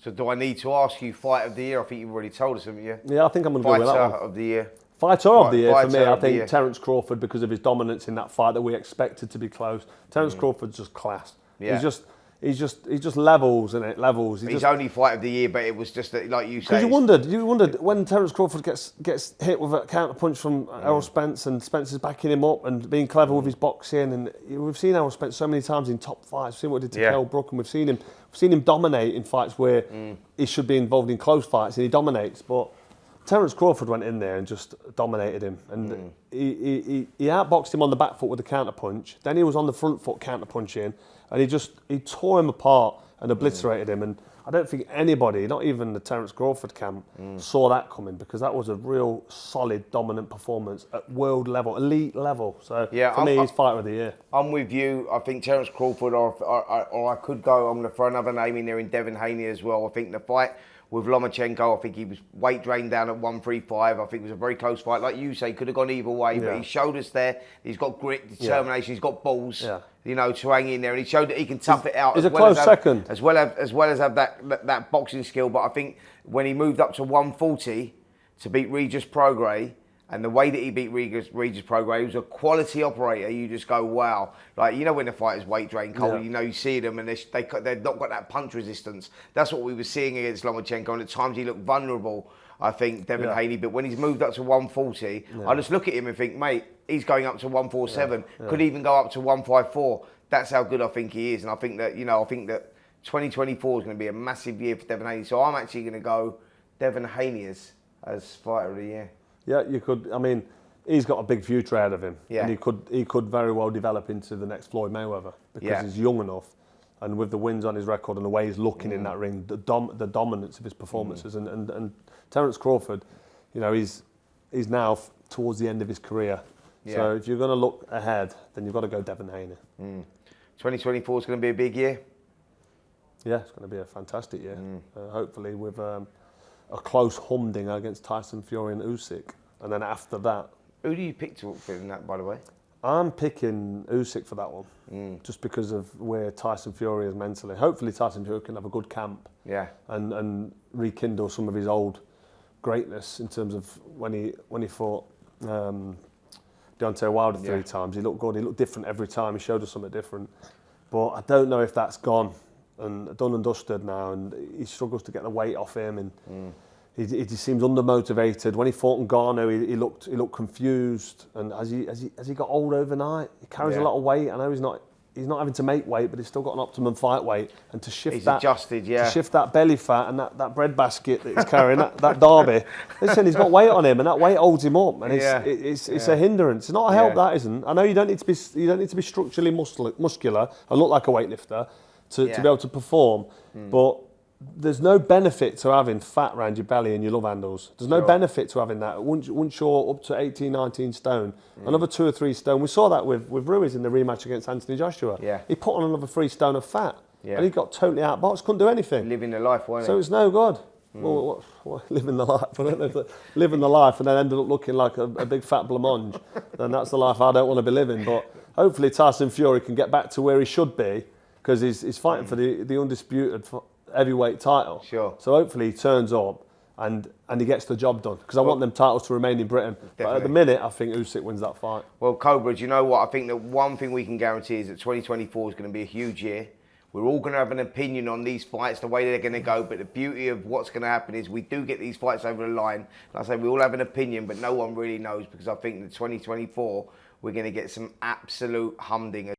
So do I need to ask you fight of the year? I think you've already told us, haven't you? Yeah, I think I'm going to go with that one. Fighter of the year. Fighter of the year for me, I think year. Terence Crawford, because of his dominance in that fight that we expected to be close. Terence Crawford's just class. Yeah. He's just levels, and it levels. He's only fight of the year, but it was just that, like you say. Because you wondered when Terence Crawford gets hit with a counter punch from Errol Spence, and Spencer's backing him up and being clever with his boxing, and we've seen Errol Spence so many times in top fights. We've seen what he did to Kell Brook, and we've seen him dominate in fights where he should be involved in close fights, and he dominates. But Terence Crawford went in there and just dominated him, and he outboxed him on the back foot with a counter punch. Then he was on the front foot counter punching, and he tore him apart and obliterated him. And I don't think anybody, not even the Terence Crawford camp, saw that coming, because that was a real solid, dominant performance at world level, elite level. So for me, he's fighter of the year. I'm with you. I think Terence Crawford, or I could go. I'm going to throw another name in there in Devin Haney as well. I think the fight with Lomachenko, I think he was weight drained down at 135. I think it was a very close fight. Like you say, could have gone either way, but he showed us there. He's got grit, determination, he's got balls, you know, to hang in there. And he showed that he can tough it out. He's a close second. As well as have that boxing skill. But I think when he moved up to 140 to beat Regis Prograis, and the way that he beat Regis Prograis, he was a quality operator. You just go, wow. Like, you know when the fighter's weight drained, Cole, you know, you see them and they've not got that punch resistance. That's what we were seeing against Lomachenko, and at times he looked vulnerable, I think, Devin Haney. But when he's moved up to 140, I just look at him and think, mate, he's going up to 147, could even go up to 154. That's how good I think he is. And I think that, 2024 is going to be a massive year for Devin Haney. So I'm actually going to go Devin Haney as fighter of the year. Yeah, you could. I mean, he's got a big future ahead of him, and he could very well develop into the next Floyd Mayweather, because he's young enough, and with the wins on his record and the way he's looking in that ring, the dominance of his performances, and Terence Crawford, you know, he's now towards the end of his career. So if you're going to look ahead, then you've got to go Devin Haney. 2024 is going to be a big year. Yeah, it's going to be a fantastic year. Hopefully with a close humdinger against Tyson Fury and Usyk, and then after that. Who do you pick to win that, by the way? I'm picking Usyk for that one, just because of where Tyson Fury is mentally. Hopefully Tyson Fury can have a good camp, and rekindle some of his old greatness in terms of when he fought Deontay Wilder 3 times. He looked good. He looked different every time. He showed us something different, but I don't know if that's gone and done and dusted now, and he struggles to get the weight off him, and he seems undermotivated. When he fought Ngannou, he looked confused, and as he got old overnight, he carries a lot of weight. I know he's not having to make weight, but he's still got an optimum fight weight, and to shift to shift that belly fat and that bread basket that he's carrying, that derby. Listen, he's got weight on him, and that weight holds him up, and it's a hindrance. It's not a help, that isn't. I know you don't need to be structurally muscular and look like a weightlifter to be able to perform, but there's no benefit to having fat around your belly and your love handles. There's no benefit to having that. Once you're up to 18, 19 stone, another 2 or 3 stone. We saw that with Ruiz in the rematch against Anthony Joshua. He put on another 3 stone of fat, and he got totally outboxed, couldn't do anything. Living the life, wasn't he? So it's no good. Well, living the life. I don't know if living the life and then ended up looking like a big fat blancmange, then that's the life I don't want to be living. But hopefully Tyson Fury can get back to where he should be, because he's fighting for the undisputed heavyweight title. Sure. So hopefully he turns up and he gets the job done, because I want them titles to remain in Britain. Definitely. But at the minute, I think Usyk wins that fight. Well, Cobra, do you know what? I think that one thing we can guarantee is that 2024 is going to be a huge year. We're all going to have an opinion on these fights, the way they're going to go, but the beauty of what's going to happen is we do get these fights over the line. Like I say, we all have an opinion, but no one really knows, because I think that 2024, we're going to get some absolute humdingers.